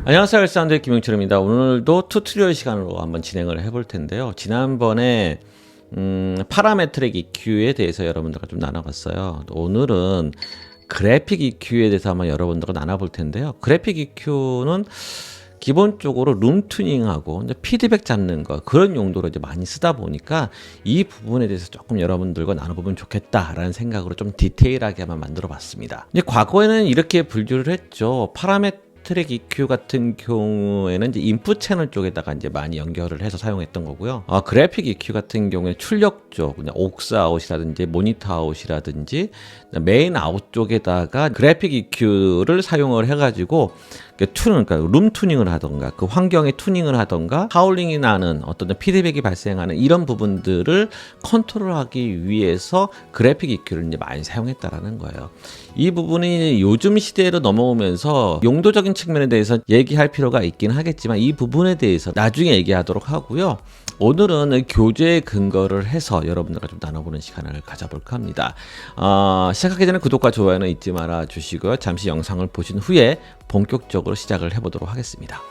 안녕하세요, 일산드의 김용철입니다. 오늘도 튜토리얼 시간으로 한번 진행을 해볼 텐데요. 지난번에 파라메트릭 EQ에 대해서 여러분들과 좀 나눠봤어요. 오늘은 그래픽 EQ에 대해서 한번 여러분들과 나눠볼 텐데요. 그래픽 EQ는 기본적으로 룸 튜닝하고 이제 피드백 잡는 거 그런 용도로 이제 많이 쓰다 보니까 이 부분에 대해서 조금 여러분들과 나눠보면 좋겠다라는 생각으로 좀 디테일하게 한번 만들어봤습니다. 이제 과거에는 이렇게 분류를 했죠. 파라메트릭 EQ 같은 경우에는 이제 인풋 채널 쪽에다가 이제 많이 연결을 해서 사용했던 거고요. 그래픽 EQ 같은 경우에 출력 쪽, 그냥 옥스 아웃이라든지 모니터 아웃이라든지 메인 아웃 쪽에다가 그래픽 EQ를 사용을 해가지고 그러니까 룸 튜닝을 하던가 그 환경의 튜닝을 하던가 하울링이 나는 어떤 피드백이 발생하는 이런 부분들을 컨트롤하기 위해서 그래픽 EQ를 이제 많이 사용했다라는 거예요. 이 부분이 요즘 시대로 넘어오면서 용도적인 측면에 대해서 얘기할 필요가 있긴 하겠지만 이 부분에 대해서 나중에 얘기하도록 하고요. 오늘은 교재에 근거를 해서 여러분들과 좀 나눠보는 시간을 가져볼까 합니다. 시작하기 전에 구독과 좋아요는 잊지 말아 주시고요. 잠시 영상을 보신 후에 본격적으로 시작을 해보도록 하겠습니다.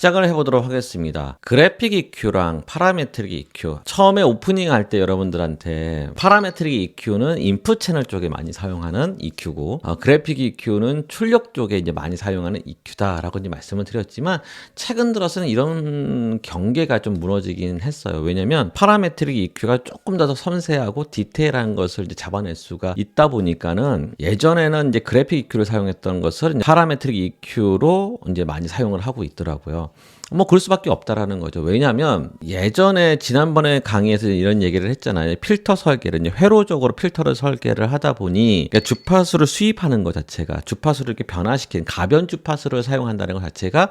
시작을 해보도록 하겠습니다. 그래픽 EQ랑 파라메트릭 EQ. 처음에 오프닝 할 때 여러분들한테 파라메트릭 EQ는 인풋 채널 쪽에 많이 사용하는 EQ고, 그래픽 EQ는 출력 쪽에 이제 많이 사용하는 EQ다라고 이제 말씀을 드렸지만, 최근 들어서는 이런 경계가 좀 무너지긴 했어요. 왜냐면 파라메트릭 EQ가 조금 더 섬세하고 디테일한 것을 이제 잡아낼 수가 있다 보니까는 예전에는 이제 그래픽 EQ를 사용했던 것을 이제 파라메트릭 EQ로 이제 많이 사용을 하고 있더라고요. 뭐 그럴 수밖에 없다라는 거죠. 왜냐하면 예전에 지난번에 강의에서 이런 얘기를 했잖아요. 필터 설계를 이제 회로적으로 필터를 설계를 하다 보니 그러니까 주파수를 수입하는 것 자체가 주파수를 이렇게 변화시킨 가변 주파수를 사용한다는 것 자체가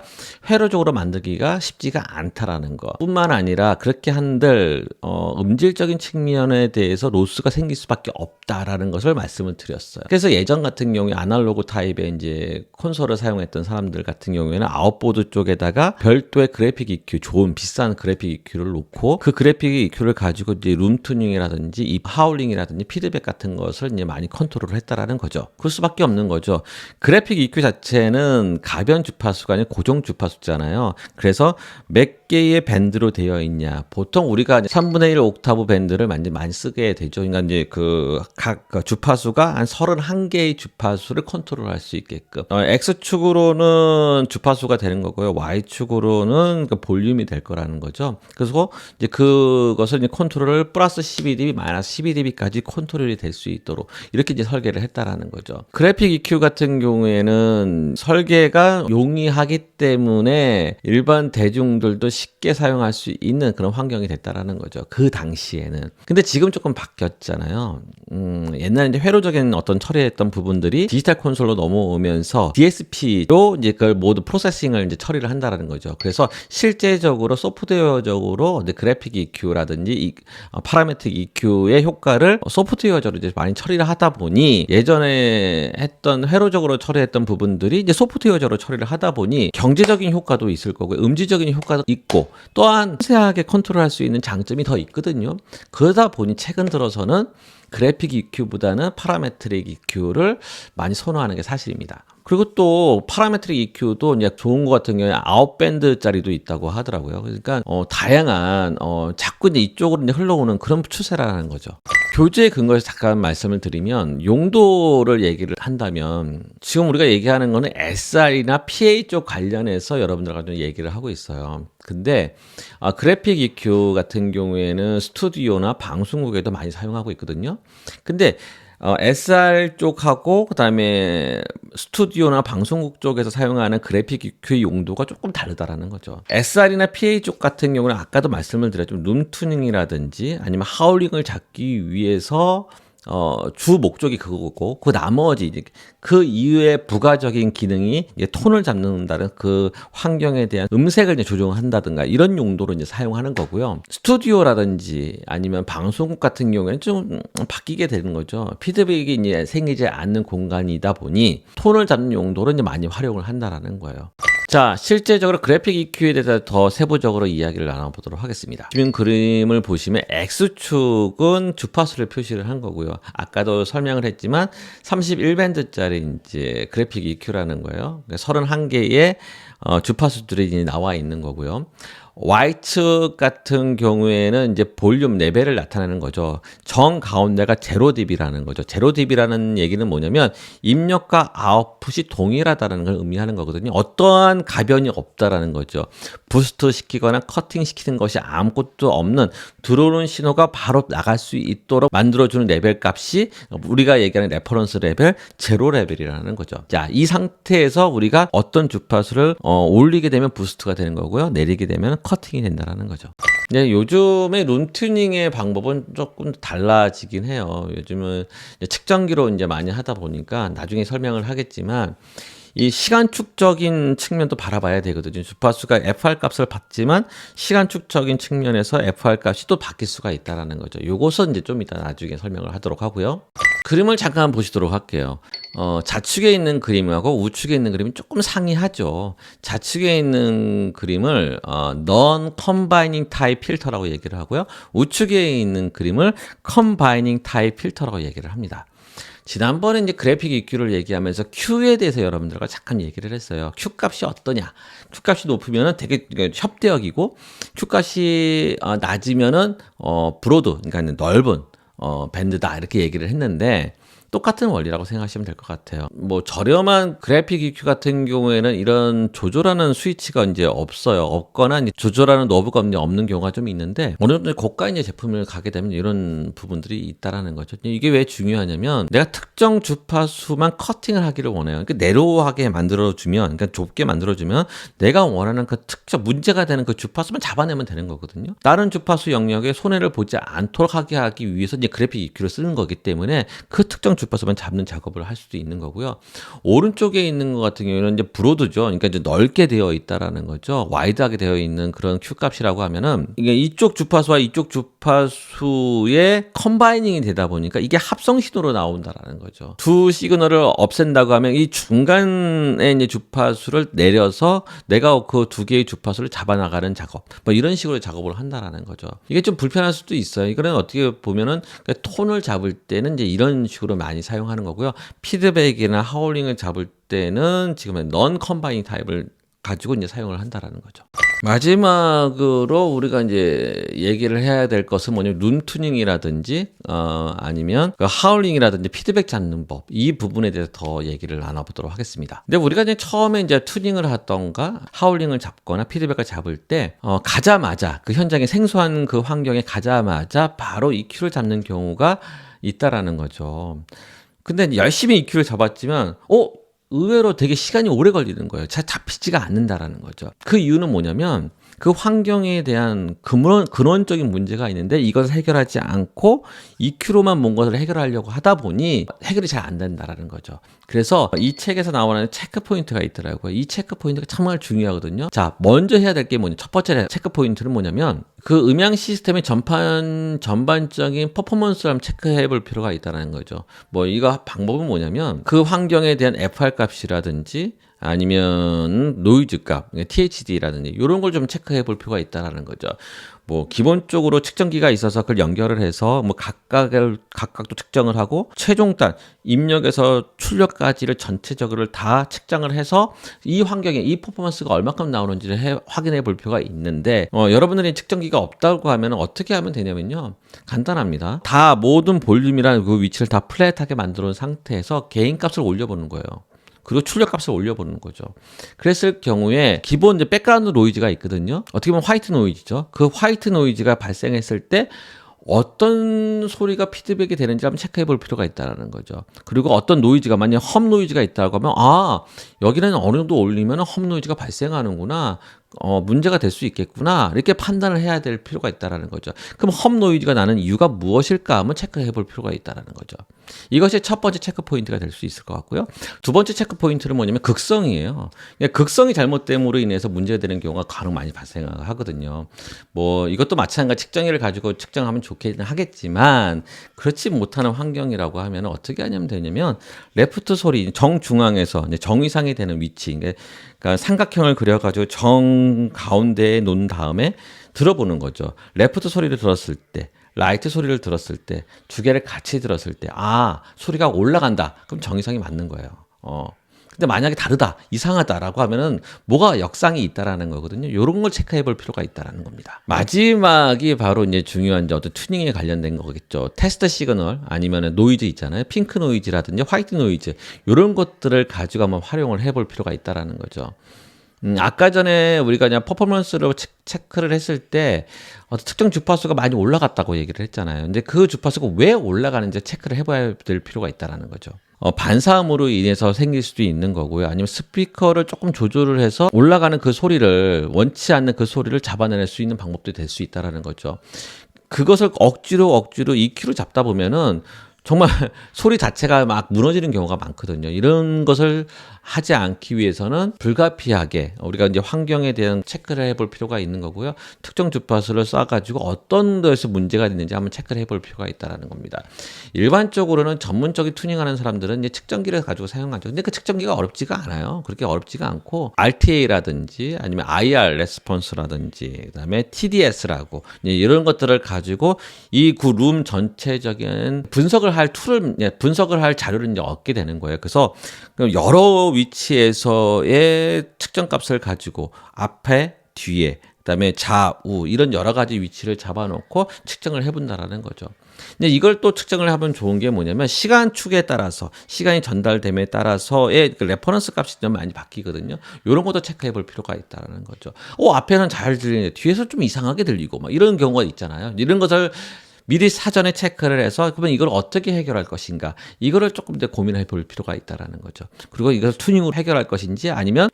회로적으로 만들기가 쉽지가 않다라는 거. 뿐만 아니라 그렇게 한들 음질적인 측면에 대해서 로스가 생길 수밖에 없다라는 것을 말씀을 드렸어요. 그래서 예전 같은 경우에 아날로그 타입의 이제 콘솔을 사용했던 사람들 같은 경우에는 아웃보드 쪽에다가 별도의 그래픽 EQ, 좋은 비싼 그래픽 EQ를 놓고 그 그래픽 EQ를 가지고 이제 룸 튜닝이라든지 이 하울링이라든지 피드백 같은 것을 이제 많이 컨트롤을 했다라는 거죠. 그럴 수밖에 없는 거죠. 그래픽 EQ 자체는 가변 주파수가 아니라 고정 주파수잖아요. 그래서 몇 개의 밴드로 되어 있냐. 보통 우리가 3분의 1 옥타브 밴드를 많이 쓰게 되죠. 그러니까 이제 각 주파수가 한 31개의 주파수를 컨트롤할 수 있게끔. X축으로는 주파수가 되는 거고요. Y축으로는 그 볼륨이 될 거라는 거죠. 그래서 이제 그것을 이제 컨트롤을 플러스 12dB, 마이너스 12dB까지 컨트롤이 될 수 있도록 이렇게 이제 설계를 했다라는 거죠. 그래픽 EQ 같은 경우에는 설계가 용이하기 때문에 일반 대중들도 쉽게 사용할 수 있는 그런 환경이 됐다라는 거죠. 그 당시에는. 근데 지금 조금 바뀌었잖아요. 옛날에 이제 회로적인 어떤 처리했던 부분들이 디지털 콘솔로 넘어오면서 DSP로 이제 그걸 모두 프로세싱을 이제 처리를 한다라는 거죠. 그래서 실제적으로 소프트웨어적으로 이제 그래픽 EQ라든지 파라메트릭 EQ의 효과를 소프트웨어적으로 이제 많이 처리를 하다 보니 예전에 했던 회로적으로 처리했던 부분들이 이제 소프트웨어적으로 처리를 하다 보니 경제적인 효과도 있을 거고 음질적인 효과도 있고 또한 세세하게 컨트롤할 수 있는 장점이 더 있거든요. 그러다 보니 최근 들어서는 그래픽 EQ보다는 파라메트릭 EQ를 많이 선호하는 게 사실입니다. 그리고 또 파라메트릭 EQ도 이제 좋은 것 같은 경우에 9밴드짜리도 있다고 하더라고요. 그러니까 다양한 자꾸 이제 이쪽으로 이제 흘러오는 그런 추세라는 거죠. 교재에 근거해서 잠깐 말씀을 드리면 용도를 얘기를 한다면 지금 우리가 얘기하는 거는 SR이나 PA 쪽 관련해서 여러분들과 좀 얘기를 하고 있어요. 근데 그래픽 EQ 같은 경우에는 스튜디오나 방송국에도 많이 사용하고 있거든요. 근데 SR 쪽하고 그다음에 스튜디오나 방송국 쪽에서 사용하는 그래픽 EQ 용도가 조금 다르다라는 거죠. SR이나 PA 쪽 같은 경우는 아까도 말씀을 드렸지만 룸 튜닝이라든지 아니면 하울링을 잡기 위해서 주 목적이 그거고 그 나머지 이제 그 이외의 부가적인 기능이 이제 톤을 잡는다는 그 환경에 대한 음색을 이제 조정한다든가 이런 용도로 이제 사용하는 거고요. 스튜디오라든지 아니면 방송국 같은 경우에는 좀 바뀌게 되는 거죠. 피드백이 이제 생기지 않는 공간이다 보니 톤을 잡는 용도로 이제 많이 활용을 한다라는 거예요. 자, 실제적으로 그래픽 EQ에 대해서 더 세부적으로 이야기를 나눠보도록 하겠습니다. 지금 그림을 보시면 X축은 주파수를 표시를 한 거고요. 아까도 설명을 했지만 31밴드짜리 이제 그래픽 EQ라는 거예요. 31개의 주파수들이 나와 있는 거고요. Y축 같은 경우에는 이제 볼륨 레벨을 나타내는 거죠. 정 가운데가 0dB라는 거죠. 0dB라는 얘기는 뭐냐면 입력과 아웃풋이 동일하다는 걸 의미하는 거거든요. 어떠한 가변이 없다라는 거죠. 부스트 시키거나 커팅 시키는 것이 아무것도 없는 들어오는 신호가 바로 나갈 수 있도록 만들어주는 레벨 값이 우리가 얘기하는 레퍼런스 레벨 0 레벨이라는 거죠. 자, 이 상태에서 우리가 어떤 주파수를 올리게 되면 부스트가 되는 거고요. 내리게 되면 커팅이 된다라는 거죠. 네, 요즘의 룸 튜닝의 방법은 조금 달라지긴 해요. 요즘은 측정기로 이제 많이 하다 보니까 나중에 설명을 하겠지만 이 시간축적인 측면도 바라봐야 되거든요. 주파수가 FR 값을 받지만 시간축적인 측면에서 FR 값이 또 바뀔 수가 있다라는 거죠. 요것은 이제 좀 이따 나중에 설명을 하도록 하고요. 그림을 잠깐 보시도록 할게요. 좌측에 있는 그림하고 우측에 있는 그림이 조금 상이하죠. 좌측에 있는 그림을 Non-Combining Type Filter라고 얘기를 하고요. 우측에 있는 그림을 Combining Type Filter라고 얘기를 합니다. 지난번에 이제 그래픽 EQ를 얘기하면서 Q에 대해서 여러분들과 잠깐 얘기를 했어요. Q 값이 어떠냐? Q 값이 높으면은 되게 협대역이고 Q 값이 낮으면은 브로드, 그러니까 넓은 밴드다 이렇게 얘기를 했는데 똑같은 원리라고 생각하시면 될 것 같아요. 뭐 저렴한 그래픽 EQ 같은 경우에는 이런 조절하는 스위치가 이제 없어요. 없거나 이제 조절하는 노브가 없는 경우가 좀 있는데 어느 정도 고가 이제 제품을 가게 되면 이런 부분들이 있다라는 거죠. 이게 왜 중요하냐면 내가 특정 주파수만 커팅을 하기를 원해요. 그러니까 내로우하게 만들어주면, 그러니까 좁게 만들어주면 내가 원하는 그 특정 문제가 되는 그 주파수만 잡아내면 되는 거거든요. 다른 주파수 영역에 손해를 보지 않도록 하기 위해서 이제 그래픽 EQ를 쓰는 거기 때문에 그 특정 주파수만 잡는 작업을 할 수도 있는 거고요. 오른쪽에 있는 것 같은 경우에는 이제 브로드죠. 그러니까 이제 넓게 되어 있다라는 거죠. 와이드하게 되어 있는 그런 Q 값이라고 하면은 이게 이쪽 주파수와 이쪽 주파수의 컴바이닝이 되다 보니까 이게 합성 신호로 나온다라는 거죠. 두 시그널을 없앤다고 하면 이 중간에 이제 주파수를 내려서 내가 그 두 개의 주파수를 잡아나가는 작업, 뭐 이런 식으로 작업을 한다라는 거죠. 이게 좀 불편할 수도 있어요. 이거는 어떻게 보면은 톤을 잡을 때는 이제 이런 식으로 많이 사용하는 거고요. 피드백이나 하울링을 잡을 때는 지금은 non combining 타입을 가지고 이제 사용을 한다라는 거죠. 마지막으로 우리가 이제 얘기를 해야 될 것은 뭐냐면 룸 튜닝이라든지 아니면 그 하울링이라든지 피드백 잡는 법, 이 부분에 대해서 더 얘기를 나눠보도록 하겠습니다. 근데 우리가 이제 처음에 이제 튜닝을 하던가 하울링을 잡거나 피드백을 잡을 때 가자마자 그 현장에 생소한 그 환경에 가자마자 바로 EQ를 잡는 경우가 있다라는 거죠. 근데 열심히 EQ를 잡았지만 의외로 되게 시간이 오래 걸리는 거예요. 잘 잡히지가 않는다라는 거죠. 그 이유는 뭐냐면 그 환경에 대한 근원적인 문제가 있는데 이것을 해결하지 않고 EQ로만 뭔가를 해결하려고 하다 보니 해결이 잘 안 된다라는 거죠. 그래서 이 책에서 나오는 체크 포인트가 있더라고요. 이 체크 포인트가 정말 중요하거든요. 자, 먼저 해야 될 게 뭐냐? 첫 번째 체크 포인트는 뭐냐면 그 음향 시스템의 전반적인 퍼포먼스를 한번 체크해 볼 필요가 있다는 거죠. 뭐 이거 방법은 뭐냐면 그 환경에 대한 FR 값이라든지 아니면 노이즈 값, THD라든지 이런 걸 좀 체크해 볼 필요가 있다라는 거죠. 뭐 기본적으로 측정기가 있어서 그걸 연결을 해서 뭐 각각도 측정을 하고 최종단 입력에서 출력까지를 전체적으로 다 측정을 해서 이 환경에 이 퍼포먼스가 얼마큼 나오는지를 확인해 볼 필요가 있는데 여러분들이 측정기가 없다고 하면 어떻게 하면 되냐면요. 간단합니다. 다 모든 볼륨이라는 그 위치를 다 플랫하게 만들어 놓은 상태에서 개인값을 올려보는 거예요. 그리고 출력값을 올려보는 거죠. 그랬을 경우에 기본 이제 백그라운드 노이즈가 있거든요. 어떻게 보면 화이트 노이즈죠. 그 화이트 노이즈가 발생했을 때 어떤 소리가 피드백이 되는지 한번 체크해 볼 필요가 있다는 거죠. 그리고 어떤 노이즈가 만약 험 노이즈가 있다고 하면 여기는 어느 정도 올리면 험 노이즈가 발생하는구나. 문제가 될 수 있겠구나 이렇게 판단을 해야 될 필요가 있다라는 거죠. 그럼 험 노이즈가 나는 이유가 무엇일까 한번 체크해 볼 필요가 있다라는 거죠. 이것이 첫 번째 체크 포인트가 될 수 있을 것 같고요. 두 번째 체크 포인트는 뭐냐면 극성이에요. 극성이 잘못됨으로 인해서 문제가 되는 경우가 간혹 많이 발생하거든요. 뭐 이것도 마찬가지 측정기를 가지고 측정하면 좋긴 하겠지만 그렇지 못하는 환경이라고 하면 어떻게 하냐면 되냐면 레프트 소리 정중앙에서 정위상이 되는 위치, 그러니까 삼각형을 그려가지고 정 가운데에 놓은 다음에 들어보는 거죠. 레프트 소리를 들었을 때, 라이트 소리를 들었을 때, 두 개를 같이 들었을 때, 소리가 올라간다. 그럼 정의상이 맞는 거예요. 근데 만약에 다르다, 이상하다라고 하면은 뭐가 역상이 있다라는 거거든요. 요런 걸 체크해 볼 필요가 있다라는 겁니다. 마지막이 바로 이제 중요한 어떤 튜닝에 관련된 거겠죠. 테스트 시그널 아니면은 노이즈 있잖아요. 핑크 노이즈라든지 화이트 노이즈 요런 것들을 가지고 한번 활용을 해 볼 필요가 있다라는 거죠. 아까 전에 우리가 그냥 퍼포먼스로 체크를 했을 때 특정 주파수가 많이 올라갔다고 얘기를 했잖아요. 근데 그 주파수가 왜 올라가는지 체크를 해봐야 될 필요가 있다라는 거죠. 반사음으로 인해서 생길 수도 있는 거고요. 아니면 스피커를 조금 조절을 해서 올라가는 그 소리를 원치 않는 그 소리를 잡아낼 수 있는 방법도 될 수 있다라는 거죠. 그것을 억지로 EQ로 잡다 보면은 정말 소리 자체가 막 무너지는 경우가 많거든요. 이런 것을 하지 않기 위해서는 불가피하게 우리가 이제 환경에 대한 체크를 해볼 필요가 있는 거고요. 특정 주파수를 쏴가지고 어떤 데서 문제가 있는지 한번 체크를 해볼 필요가 있다는 겁니다. 일반적으로는 전문적인 튜닝하는 사람들은 이제 측정기를 가지고 사용하죠. 근데 그 측정기가 어렵지가 않아요. 그렇게 어렵지가 않고 RTA라든지 아니면 IR 레스폰스라든지 그다음에 TDS라고 이런 것들을 가지고 이 룸 전체적인 분석을 할 툴을 분석을 할 자료를 이제 얻게 되는 거예요. 그래서 여러 위치에서의 측정값을 가지고 앞에, 뒤에, 그다음에 좌우 이런 여러 가지 위치를 잡아놓고 측정을 해본다라는 거죠. 근데 이걸 또 측정을 하면 좋은 게 뭐냐면 시간축에 따라서 시간이 전달됨에 따라서의 그 레퍼런스 값이 좀 많이 바뀌거든요. 이런 것도 체크해 볼 필요가 있다는 거죠. 앞에는 잘 들리는데 뒤에서 좀 이상하게 들리고 막 이런 경우가 있잖아요. 이런 것을 미리 사전에 체크를 해서 그러면 이걸 어떻게 해결할 것인가 이거를 조금 더 고민해 볼 필요가 있다라는 거죠. 그리고 이걸 튜닝으로 해결할 것인지 아니면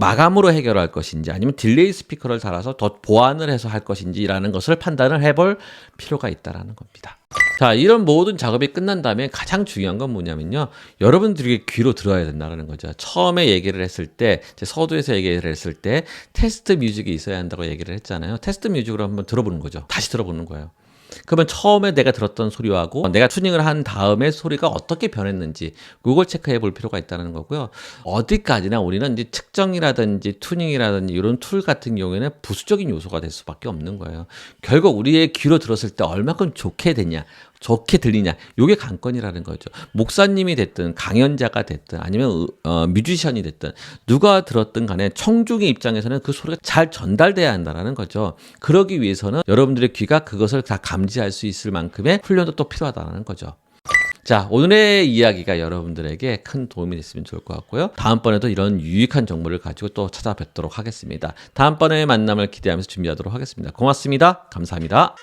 마감으로 해결할 것인지 아니면 딜레이 스피커를 달아서 더 보완을 해서 할 것인지라는 것을 판단을 해볼 필요가 있다라는 겁니다. 자, 이런 모든 작업이 끝난 다음에 가장 중요한 건 뭐냐면요. 여러분들이 귀로 들어야 된다는 거죠. 처음에 얘기를 했을 때, 서두에서 얘기를 했을 때 테스트 뮤직이 있어야 한다고 얘기를 했잖아요. 테스트 뮤직으로 한번 들어보는 거죠. 다시 들어보는 거예요. 그러면 처음에 내가 들었던 소리하고 내가 튜닝을 한 다음에 소리가 어떻게 변했는지 그걸 체크해 볼 필요가 있다는 거고요. 어디까지나 우리는 이제 측정이라든지 튜닝이라든지 이런 툴 같은 경우에는 부수적인 요소가 될 수밖에 없는 거예요. 결국 우리의 귀로 들었을 때 얼마큼 좋게 되냐 좋게 들리냐 이게 관건이라는 거죠. 목사님이 됐든 강연자가 됐든 아니면 뮤지션이 됐든 누가 들었든 간에 청중의 입장에서는 그 소리가 잘 전달돼야 한다는 거죠. 그러기 위해서는 여러분들의 귀가 그것을 다 감지할 수 있을 만큼의 훈련도 또 필요하다는 거죠. 자, 오늘의 이야기가 여러분들에게 큰 도움이 됐으면 좋을 것 같고요. 다음번에도 이런 유익한 정보를 가지고 또 찾아뵙도록 하겠습니다. 다음번에 만남을 기대하면서 준비하도록 하겠습니다. 고맙습니다. 감사합니다.